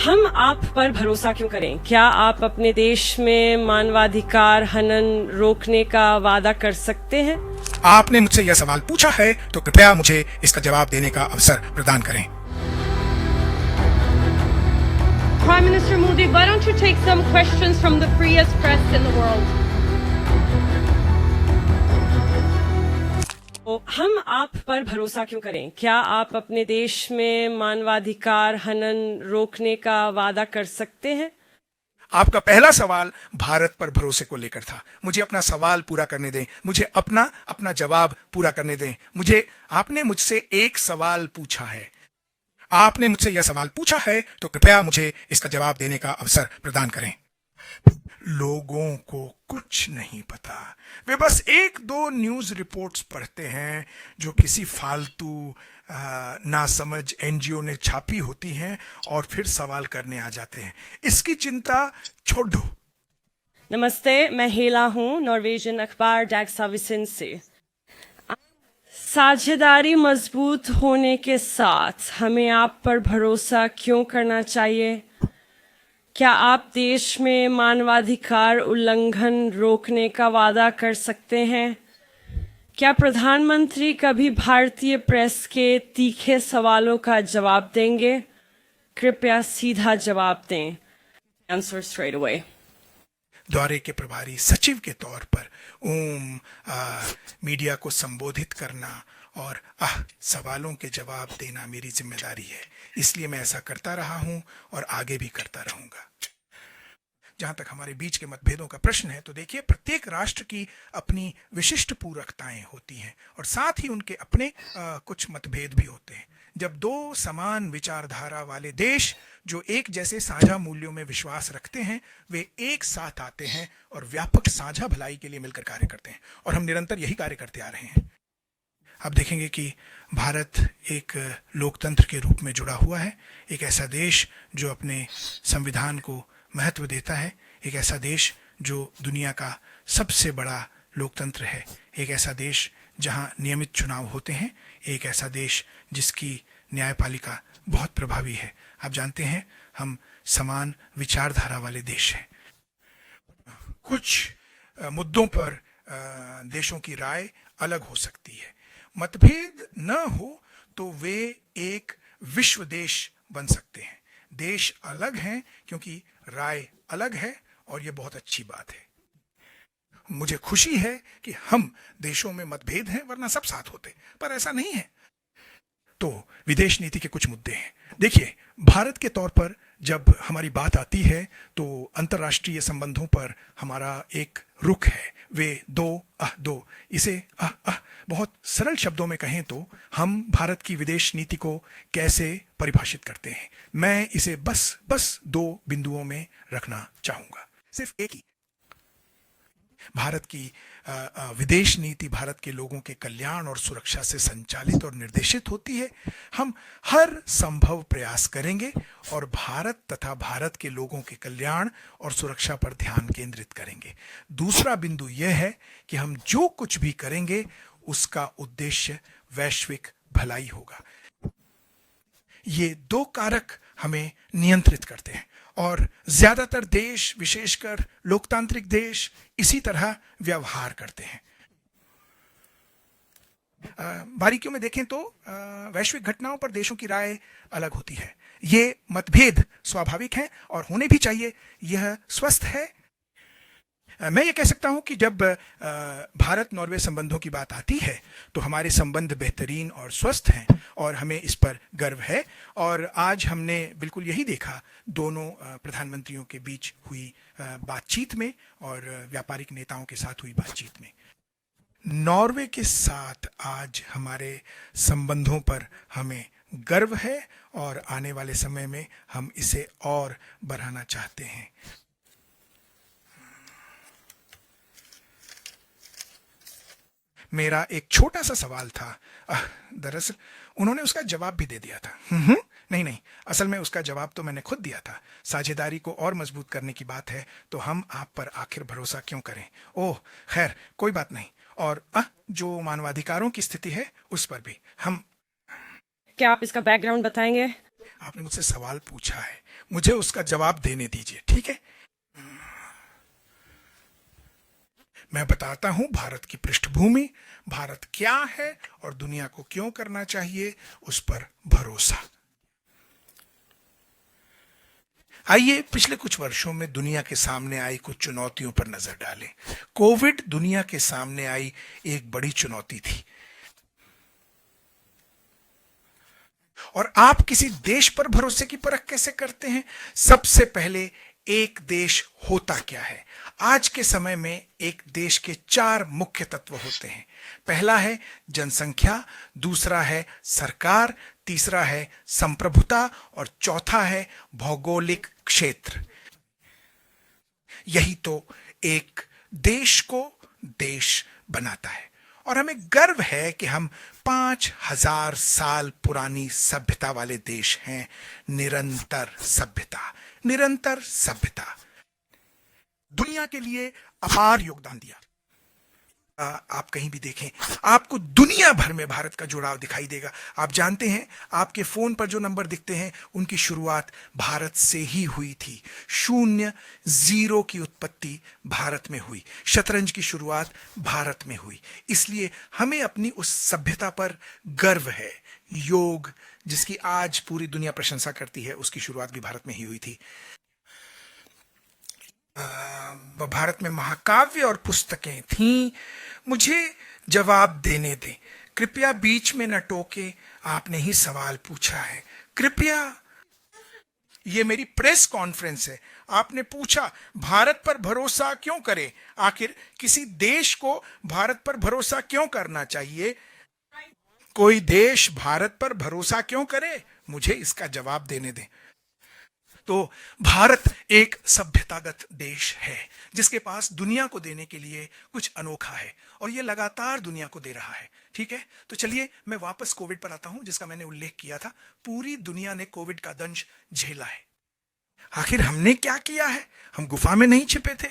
हम आप पर भरोसा क्यों करें? क्या आप अपने देश में मानवाधिकार हनन रोकने का वादा कर सकते हैं? आपने मुझसे यह सवाल पूछा है तो कृपया मुझे इसका जवाब देने का अवसर प्रदान करें। Prime Minister Modi, why don't you take some questions from the freest press in the world? हम आप पर भरोसा क्यों करें? क्या आप अपने देश में मानवाधिकार हनन रोकने का वादा कर सकते हैं? आपका पहला सवाल भारत पर भरोसे को लेकर था। मुझे अपना सवाल पूरा करने दें, मुझे अपना जवाब पूरा करने दें। आपने मुझसे एक सवाल पूछा है। आपने मुझसे यह सवाल पूछा है तो कृपया मुझे इसका जवाब देने का अवसर प्रदान करें। लोगों को कुछ नहीं पता। वे बस एक दो न्यूज रिपोर्ट्स पढ़ते हैं जो किसी फालतू नासमझ एनजीओ ने छापी होती हैं और फिर सवाल करने आ जाते हैं। इसकी चिंता छोड़ दो। नमस्ते, मैं हेला हूँ, नॉर्वेजियन अखबार डैग्सविसन से। साझेदारी मजबूत होने के साथ हमें आप पर भरोसा क्यों करना चाहिए? क्या आप देश में मानवाधिकार उल्लंघन रोकने का वादा कर सकते हैं? क्या प्रधानमंत्री कभी भारतीय प्रेस के तीखे सवालों का जवाब देंगे? कृपया सीधा जवाब दें। Answer straight away. दौरे के प्रभारी सचिव के तौर पर मीडिया को संबोधित करना और सवालों के जवाब देना मेरी जिम्मेदारी है। इसलिए मैं ऐसा करता रहा हूं और आगे भी करता रहूंगा। जहां तक हमारे बीच के मतभेदों का प्रश्न है तो देखिए, प्रत्येक राष्ट्र की अपनी विशिष्ट पूरकताएं होती हैं और साथ ही उनके अपने कुछ मतभेद भी होते हैं। जब दो समान विचारधारा वाले देश जो एक जैसे साझा मूल्यों में विश्वास रखते हैं, वे एक साथ आते हैं और व्यापक साझा भलाई के लिए मिलकर कार्य करते हैं, और हम निरंतर यही कार्य करते आ रहे हैं। आप देखेंगे कि भारत एक लोकतंत्र के रूप में जुड़ा हुआ है, एक ऐसा देश जो अपने संविधान को महत्व देता है, एक ऐसा देश जो दुनिया का सबसे बड़ा लोकतंत्र है, एक ऐसा देश जहां नियमित चुनाव होते हैं, एक ऐसा देश जिसकी न्यायपालिका बहुत प्रभावी है। आप जानते हैं, हम समान विचारधारा वाले देश हैं। कुछ मुद्दों पर देशों की राय अलग हो सकती है। मतभेद न हो तो वे एक विश्व देश बन सकते हैं। देश अलग हैं क्योंकि राय अलग है, और यह बहुत अच्छी बात है। मुझे खुशी है कि हम देशों में मतभेद हैं, वरना सब साथ होते, पर ऐसा नहीं है। तो विदेश नीति के कुछ मुद्दे हैं। देखिए, भारत के तौर पर जब हमारी बात आती है तो अंतर्राष्ट्रीय संबंधों पर हमारा एक रुख है। वे दो इसे बहुत सरल शब्दों में कहें तो हम भारत की विदेश नीति को कैसे परिभाषित करते हैं। मैं इसे बस दो बिंदुओं में रखना चाहूंगा, सिर्फ एक ही। भारत की विदेश नीति भारत के लोगों के कल्याण और सुरक्षा से संचालित और निर्देशित होती है। हम हर संभव प्रयास करेंगे और भारत तथा भारत के लोगों के कल्याण और सुरक्षा पर ध्यान केंद्रित करेंगे। दूसरा बिंदु यह है कि हम जो कुछ भी करेंगे उसका उद्देश्य वैश्विक भलाई होगा। ये दो कारक हमें नियंत्रित करते हैं, और ज्यादातर देश, विशेषकर लोकतांत्रिक देश, इसी तरह व्यवहार करते हैं। बारीकियों में देखें तो वैश्विक घटनाओं पर देशों की राय अलग होती है। ये मतभेद स्वाभाविक हैं और होने भी चाहिए, यह स्वस्थ है। मैं ये कह सकता हूं कि जब भारत नॉर्वे संबंधों की बात आती है तो हमारे संबंध बेहतरीन और स्वस्थ हैं, और हमें इस पर गर्व है। और आज हमने बिल्कुल यही देखा दोनों प्रधानमंत्रियों के बीच हुई बातचीत में और व्यापारिक नेताओं के साथ हुई बातचीत में। नॉर्वे के साथ आज हमारे संबंधों पर हमें गर्व है और आने वाले समय में हम इसे और बढ़ाना चाहते हैं। मेरा एक छोटा सा सवाल था, दरअसल उन्होंने उसका जवाब भी दे दिया था। नहीं, असल में उसका जवाब तो मैंने खुद दिया था। साझेदारी को और मजबूत करने की बात है तो हम आप पर आखिर भरोसा क्यों करें? ओह खैर, कोई बात नहीं। और जो मानवाधिकारों की स्थिति है उस पर भी हम। क्या आप इसका बैकग्राउंड बताएंगे? आपने मुझसे सवाल पूछा है, मुझे उसका जवाब देने दीजिए, ठीक है? मैं बताता हूं भारत की पृष्ठभूमि, भारत क्या है और दुनिया को क्यों करना चाहिए उस पर भरोसा। आइए पिछले कुछ वर्षों में दुनिया के सामने आई कुछ चुनौतियों पर नजर डालें। कोविड दुनिया के सामने आई एक बड़ी चुनौती थी। और आप किसी देश पर भरोसे की परख कैसे करते हैं? सबसे पहले एक देश होता क्या है? आज के समय में एक देश के 4 मुख्य तत्व होते हैं। पहला है जनसंख्या, दूसरा है सरकार, तीसरा है संप्रभुता और चौथा है भौगोलिक क्षेत्र। यही तो एक देश को देश बनाता है। और हमें गर्व है कि हम 5000 साल पुरानी सभ्यता वाले देश हैं। निरंतर सभ्यता, निरंतर सभ्यता दुनिया के लिए अपार योगदान दिया। आप कहीं भी देखें आपको दुनिया भर में भारत का जुड़ाव दिखाई देगा। आप जानते हैं आपके फोन पर जो नंबर दिखते हैं उनकी शुरुआत भारत से ही हुई थी। 0 0 की उत्पत्ति भारत में हुई, शतरंज की शुरुआत भारत में हुई। इसलिए हमें अपनी उस सभ्यता पर गर्व है। योग जिसकी आज पूरी दुनिया प्रशंसा करती है, उसकी शुरुआत भी भारत में ही हुई थी। भारत में महाकाव्य और पुस्तकें थीं। मुझे जवाब देने दें, कृपया बीच में न टोके, आपने ही सवाल पूछा है। कृपया, ये मेरी प्रेस कॉन्फ्रेंस है। आपने पूछा भारत पर भरोसा क्यों करें? आखिर किसी देश को भारत पर भरोसा क्यों करना चाहिए? कोई देश भारत पर भरोसा क्यों करे? मुझे इसका जवाब देने दें। तो भारत एक सभ्यतागत देश है जिसके पास दुनिया को देने के लिए कुछ अनोखा है और ये लगातार दुनिया को दे रहा है। ठीक है, तो चलिए मैं वापस कोविड पर आता हूं जिसका मैंने उल्लेख किया था। पूरी दुनिया ने कोविड का दंश झेला है। आखिर हमने क्या किया है? हम गुफा में नहीं छिपे थे।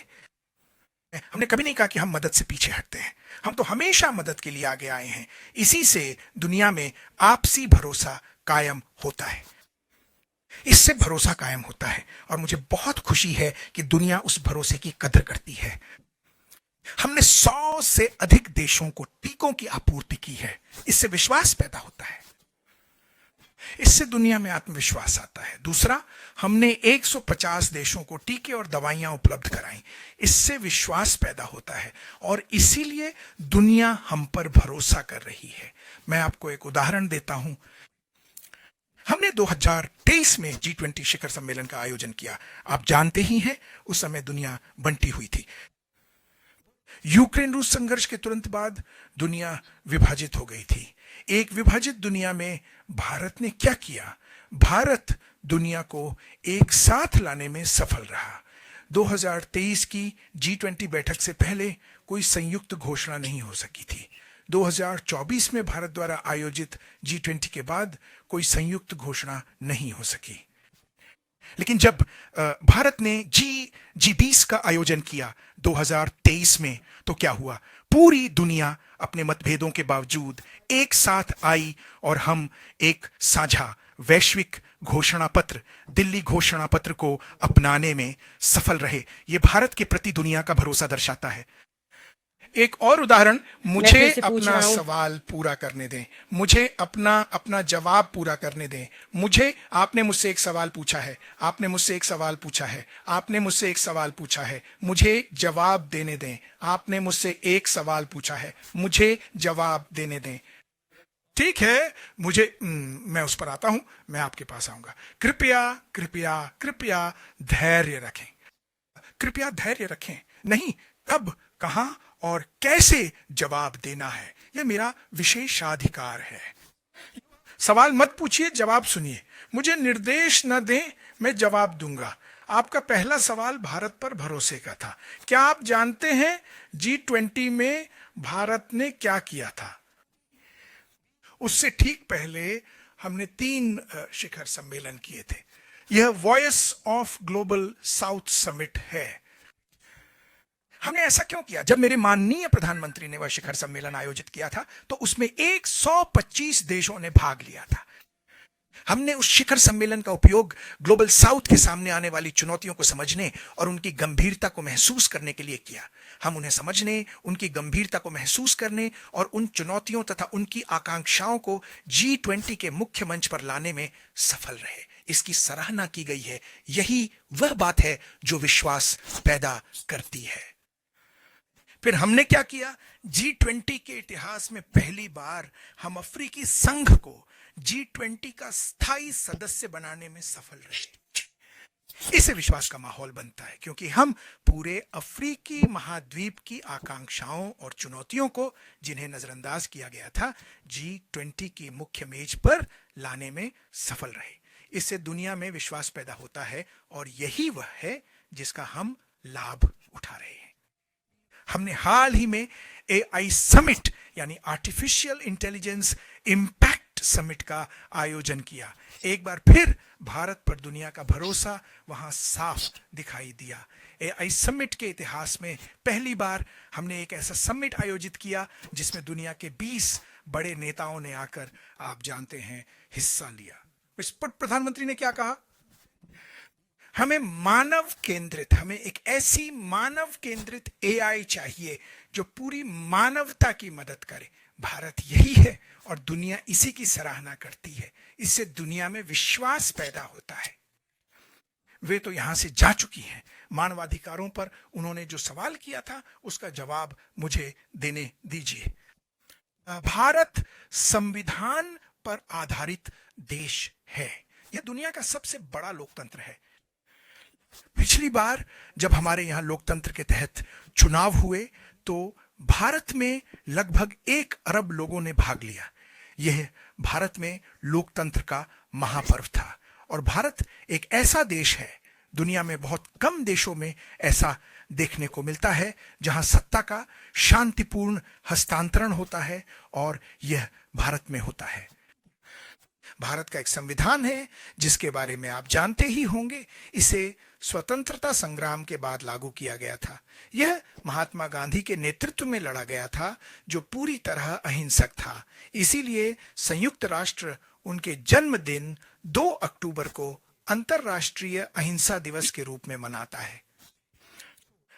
हमने कभी नहीं कहा कि हम मदद से पीछे हटते हैं। हम तो हमेशा मदद के लिए आगे आए हैं। इसी से दुनिया में आपसी भरोसा कायम होता है। इससे भरोसा कायम होता है और मुझे बहुत खुशी है कि दुनिया उस भरोसे की कदर करती है। हमने 100 से अधिक देशों को टीकों की आपूर्ति की है। इससे विश्वास पैदा होता है, इससे दुनिया में आत्मविश्वास आता है। दूसरा, हमने 150 देशों को टीके और दवाइयां उपलब्ध कराई। इससे विश्वास पैदा होता है और इसीलिए दुनिया हम पर भरोसा कर रही है। मैं आपको एक उदाहरण देता हूं। हमने 2023 में G20 शिखर सम्मेलन का आयोजन किया। आप जानते ही हैं उस समय दुनिया बंटी हुई थी। यूक्रेन रूस संघर्ष के तुरंत बाद दुनिया विभाजित हो गई थी। एक विभाजित दुनिया में भारत ने क्या किया? भारत दुनिया को एक साथ लाने में सफल रहा। 2023 की G20 बैठक से पहले कोई संयुक्त घोषणा नहीं हो सकी थी। 2024 में भारत द्वारा आयोजित G20 के बाद कोई संयुक्त घोषणा नहीं हो सकी। लेकिन जब भारत ने G20 का आयोजन किया 2023 में, तो क्या हुआ? पूरी दुनिया अपने मतभेदों के बावजूद एक साथ आई और हम एक साझा वैश्विक घोषणा पत्र, दिल्ली घोषणा पत्र को अपनाने में सफल रहे। ये भारत के प्रति दुनिया का भरोसा दर्शाता है। एक और उदाहरण, मुझे अपना सवाल पूरा करने दें, मुझे अपना जवाब पूरा करने दें। आपने मुझसे एक सवाल पूछा है, आपने मुझसे एक सवाल पूछा है, आपने मुझसे एक सवाल पूछा है, मुझे जवाब देने दें। आपने मुझसे एक सवाल पूछा है, मुझे जवाब देने दें। ठीक है, मैं उस पर आता हूं, मैं आपके पास आऊंगा। कृपया कृपया कृपया धैर्य रखें, कृपया धैर्य रखें। नहीं, कब, कहां और कैसे जवाब देना है, यह मेरा विशेषाधिकार है। सवाल मत पूछिए, जवाब सुनिए। मुझे निर्देश न दें, मैं जवाब दूंगा। आपका पहला सवाल भारत पर भरोसे का था। क्या आप जानते हैं G20 में भारत ने क्या किया था? उससे ठीक पहले हमने 3 शिखर सम्मेलन किए थे। यह voice of global south summit है। हमने ऐसा क्यों किया? जब मेरे माननीय प्रधानमंत्री ने वह शिखर सम्मेलन आयोजित किया था तो उसमें 125 देशों ने भाग लिया था। हमने उस शिखर सम्मेलन का उपयोग ग्लोबल साउथ के सामने आने वाली चुनौतियों को समझने और उनकी गंभीरता को महसूस करने के लिए किया। हम उन्हें समझने, उनकी गंभीरता को महसूस करने और उन चुनौतियों तथा उनकी आकांक्षाओं को G20 के मुख्य मंच पर लाने में सफल रहे। इसकी सराहना की गई है। यही वह बात है जो विश्वास पैदा करती है। फिर हमने क्या किया? G20 के इतिहास में पहली बार हम अफ्रीकी संघ को G20 का स्थायी सदस्य बनाने में सफल रहे। इससे विश्वास का माहौल बनता है क्योंकि हम पूरे अफ्रीकी महाद्वीप की आकांक्षाओं और चुनौतियों को, जिन्हें नजरअंदाज किया गया था, G20 की मुख्य मेज पर लाने में सफल रहे। इससे दुनिया में विश्वास पैदा होता है और यही वह है जिसका हम लाभ उठा रहे हैं। हमने हाल ही में AI समिट यानी आर्टिफिशियल इंटेलिजेंस इंपैक्ट समिट का आयोजन किया। एक बार फिर भारत पर दुनिया का भरोसा वहां साफ दिखाई दिया। AI समिट के इतिहास में पहली बार हमने एक ऐसा समिट आयोजित किया जिसमें दुनिया के 20 बड़े नेताओं ने आकर, आप जानते हैं, हिस्सा लिया। इस पर प्रधानमंत्री ने क्या कहा? हमें हमें एक ऐसी मानव केंद्रित AI चाहिए जो पूरी मानवता की मदद करे। भारत यही है और दुनिया इसी की सराहना करती है। इससे दुनिया में विश्वास पैदा होता है। वे तो यहां से जा चुकी हैं। मानवाधिकारों पर उन्होंने जो सवाल किया था उसका जवाब मुझे देने दीजिए। भारत संविधान पर आधारित देश है। यह दुनिया का सबसे बड़ा लोकतंत्र है। पिछली बार जब हमारे यहां लोकतंत्र के तहत चुनाव हुए तो भारत में लगभग 1 अरब लोगों ने भाग लिया। यह भारत में लोकतंत्र का महापर्व था और भारत एक ऐसा देश है, दुनिया में बहुत कम देशों में ऐसा देखने को मिलता है, जहां सत्ता का शांतिपूर्ण हस्तांतरण होता है और यह भारत में होता है। भारत का एक संविधान है जिसके बारे में आप जानते ही होंगे। इसे स्वतंत्रता संग्राम के बाद लागू किया गया था। यह महात्मा गांधी के नेतृत्व में लड़ा गया था, जो पूरी तरह अहिंसक था। इसीलिए संयुक्त राष्ट्र उनके जन्मदिन 2 अक्टूबर को अंतर्राष्ट्रीय अहिंसा दिवस के रूप में मनाता है।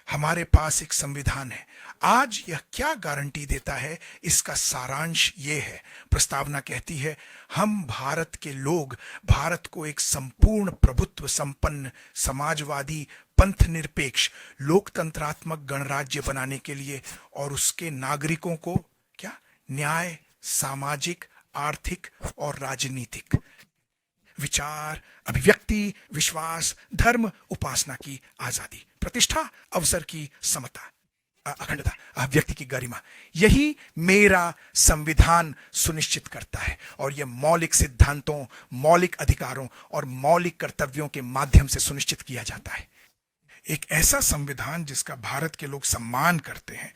हमारे पास एक संविधान है। आज यह क्या गारंटी देता है? इसका सारांश यह है। प्रस्तावना कहती है, हम भारत के लोग भारत को एक संपूर्ण प्रभुत्व संपन्न समाजवादी पंथ निरपेक्ष लोकतंत्रात्मक गणराज्य बनाने के लिए और उसके नागरिकों को क्या न्याय, सामाजिक, आर्थिक और राजनीतिक विचार, अभिव्यक्ति, विश्वास, धर्म, उपासना की आजादी, प्रतिष्ठा, अवसर की समता, अखंडता, व्यक्ति की गरिमा, यही मेरा संविधान सुनिश्चित करता है। और यह मौलिक सिद्धांतों, मौलिक अधिकारों और मौलिक कर्तव्यों के माध्यम से सुनिश्चित किया जाता है। एक ऐसा संविधान जिसका भारत के लोग सम्मान करते हैं।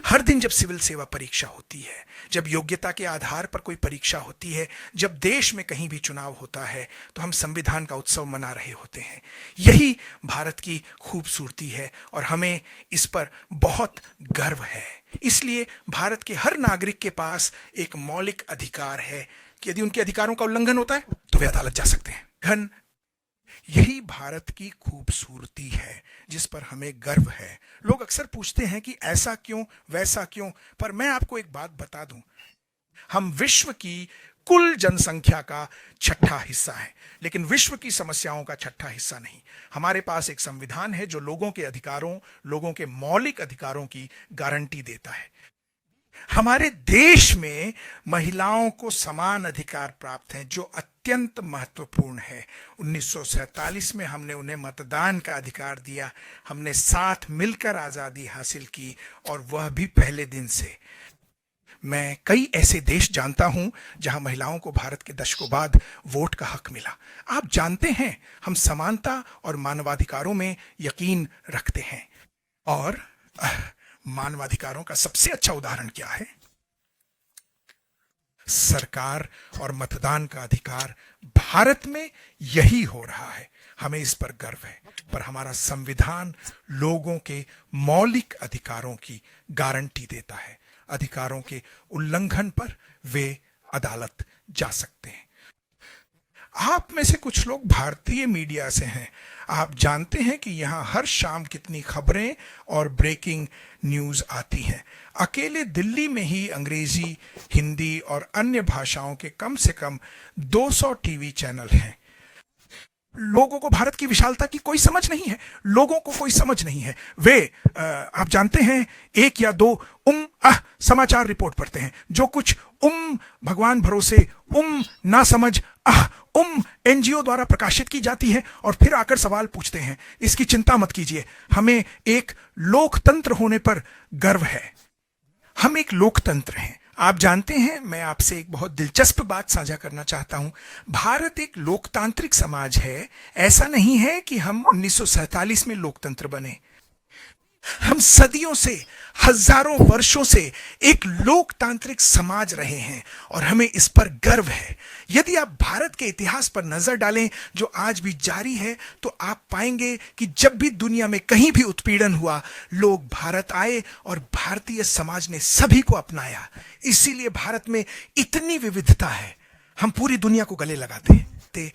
हर दिन जब सिविल सेवा परीक्षा होती है, जब योग्यता के आधार पर कोई परीक्षा होती है, जब देश में कहीं भी चुनाव होता है, तो हम संविधान का उत्सव मना रहे होते हैं। यही भारत की खूबसूरती है और हमें इस पर बहुत गर्व है। इसलिए भारत के हर नागरिक के पास एक मौलिक अधिकार है कि यदि उनके अधिकारों का उल्लंघन होता है तो वे अदालत जा सकते हैं। यही भारत की खूबसूरती है जिस पर हमें गर्व है। लोग अक्सर पूछते हैं कि ऐसा क्यों, वैसा क्यों, पर मैं आपको एक बात बता दूं, हम विश्व की कुल जनसंख्या का 6ठा हिस्सा है, लेकिन विश्व की समस्याओं का 6ठा हिस्सा नहीं। हमारे पास एक संविधान है जो लोगों के अधिकारों, लोगों के मौलिक अधिकारों की गारंटी देता है। हमारे देश में महिलाओं को समान अधिकार प्राप्त हैं, जो अत्यंत महत्वपूर्ण है। 1947 में हमने उन्हें मतदान का अधिकार दिया। हमने साथ मिलकर आजादी हासिल की और वह भी पहले दिन से। मैं कई ऐसे देश जानता हूं जहां महिलाओं को भारत के दशकों बाद वोट का हक मिला। आप जानते हैं, हम समानता और मानवाधिकारों में यकीन रखते हैं। और मानवाधिकारों का सबसे अच्छा उदाहरण क्या है? सरकार और मतदान का अधिकार। भारत में यही हो रहा है। हमें इस पर गर्व है। पर हमारा संविधान लोगों के मौलिक अधिकारों की गारंटी देता है। अधिकारों के उल्लंघन पर वे अदालत जा सकते हैं। आप में से कुछ लोग भारतीय मीडिया से हैं। आप जानते हैं कि यहाँ हर शाम कितनी खबरें और ब्रेकिंग न्यूज़ आती हैं। अकेले दिल्ली में ही अंग्रेजी, हिंदी और अन्य भाषाओं के कम से कम 200 टीवी चैनल हैं। लोगों को भारत की विशालता की कोई समझ नहीं है। लोगों को कोई समझ नहीं है। वे आप जानते हैं, एक या दो समाचार रिपोर्ट पढ़ते हैं, जो कुछ भगवान भरोसे ना समझ एनजीओ द्वारा प्रकाशित की जाती है, और फिर आकर सवाल पूछते हैं। इसकी चिंता मत कीजिए, हमें एक लोकतंत्र होने पर गर्व है। हम एक लोकतंत्र हैं। आप जानते हैं, मैं आपसे एक बहुत दिलचस्प बात साझा करना चाहता हूं। भारत एक लोकतांत्रिक समाज है। ऐसा नहीं है कि हम 1947 में लोकतंत्र बने। हम सदियों से, हजारों वर्षों से एक लोकतांत्रिक समाज रहे हैं और हमें इस पर गर्व है। यदि आप भारत के इतिहास पर नजर डालें, जो आज भी जारी है, तो आप पाएंगे कि जब भी दुनिया में कहीं भी उत्पीड़न हुआ, लोग भारत आए और भारतीय समाज ने सभी को अपनाया। इसीलिए भारत में इतनी विविधता है। हम पूरी दुनिया को गले लगाते थे।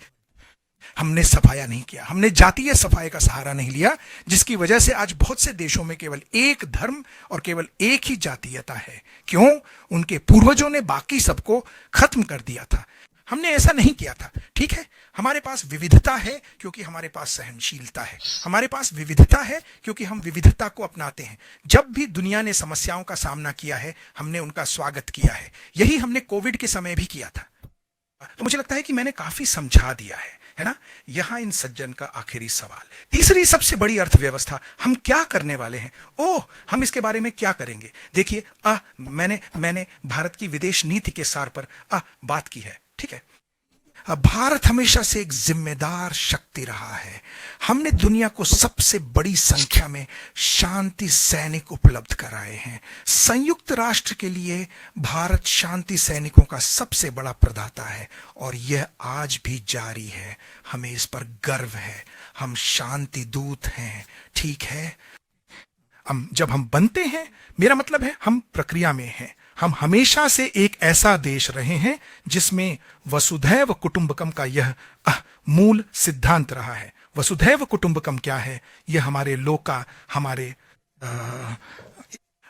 हमने सफाया नहीं किया, हमने जातीय सफाई का सहारा नहीं लिया, जिसकी वजह से आज बहुत से देशों में केवल एक धर्म और केवल एक ही जातीयता है। क्यों? उनके पूर्वजों ने बाकी सबको खत्म कर दिया था। हमने ऐसा नहीं किया था। ठीक है, हमारे पास विविधता है क्योंकि हमारे पास सहनशीलता है। हमारे पास विविधता है क्योंकि हम विविधता को अपनाते हैं। जब भी दुनिया ने समस्याओं का सामना किया है, हमने उनका स्वागत किया है। यही हमने कोविड के समय भी किया था। तो मुझे लगता है कि मैंने काफी समझा दिया है ना। यहां इन सज्जन का आखिरी सवाल, तीसरी सबसे बड़ी अर्थव्यवस्था, हम क्या करने वाले हैं? हम इसके बारे में क्या करेंगे? देखिए, मैंने भारत की विदेश नीति के सार पर बात की है। ठीक है, भारत हमेशा से एक जिम्मेदार शक्ति रहा है। हमने दुनिया को सबसे बड़ी संख्या में शांति सैनिक उपलब्ध कराए हैं। संयुक्त राष्ट्र के लिए भारत शांति सैनिकों का सबसे बड़ा प्रदाता है और यह आज भी जारी है। हमें इस पर गर्व है। हम शांति दूत हैं। ठीक है, जब हम बनते हैं, मेरा मतलब है हम प्रक्रिया में हैं। हम हमेशा से एक ऐसा देश रहे हैं जिसमें वसुधैव कुटुंबकम का यह मूल सिद्धांत रहा है। वसुधैव कुटुंबकम क्या है? यह हमारे लोका, हमारे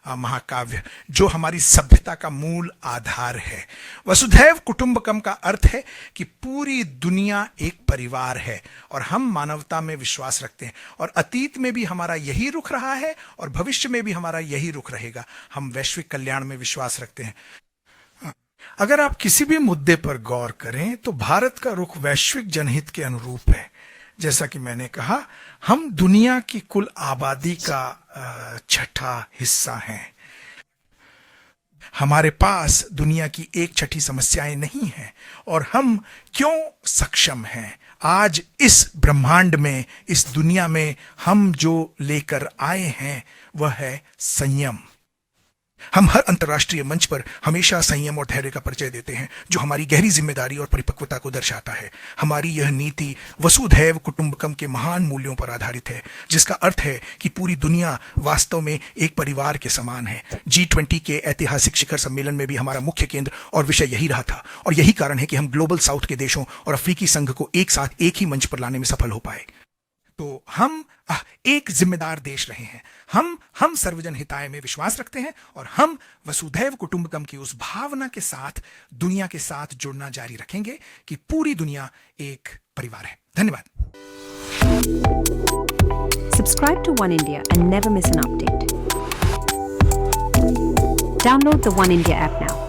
महाकाव्य, जो हमारी सभ्यता का मूल आधार है। वसुधैव कुटुंबकम का अर्थ है कि पूरी दुनिया एक परिवार है और हम मानवता में विश्वास रखते हैं, और अतीत में भी हमारा यही रुख रहा है और भविष्य में भी हमारा यही रुख रहेगा। हम वैश्विक कल्याण में विश्वास रखते हैं। अगर आप किसी भी मुद्दे पर गौर करें तो भारत का रुख वैश्विक जनहित के अनुरूप है। जैसा कि मैंने कहा, हम दुनिया की कुल आबादी का छठा हिस्सा हैं। हमारे पास दुनिया की 1/6 समस्याएं नहीं हैं, और हम क्यों सक्षम हैं? आज इस ब्रह्मांड में, इस दुनिया में हम जो लेकर आए हैं वह है संयम। हम हर अंतर्राष्ट्रीय मंच पर हमेशा संयम और धैर्य का परिचय देते हैं, जो हमारी गहरी जिम्मेदारी और परिपक्वता को दर्शाता है। हमारी यह नीति वसुधैव कुटुंबकम के महान मूल्यों पर आधारित है, जिसका अर्थ है कि पूरी दुनिया वास्तव में एक परिवार के समान है। G20 के ऐतिहासिक शिखर सम्मेलन में भी हमारा मुख्य केंद्र और विषय यही रहा था, और यही कारण है कि हम ग्लोबल साउथ के देशों और अफ्रीकी संघ को एक साथ एक ही मंच पर लाने में सफल हो पाए। तो हम एक जिम्मेदार देश रहे हैं। हम सर्वजन हिताय में विश्वास रखते हैं, और हम वसुधैव कुटुंबकम की उस भावना के साथ दुनिया के साथ जुड़ना जारी रखेंगे कि पूरी दुनिया एक परिवार है। धन्यवाद। Subscribe to One India and never miss an update. Download the One India app now.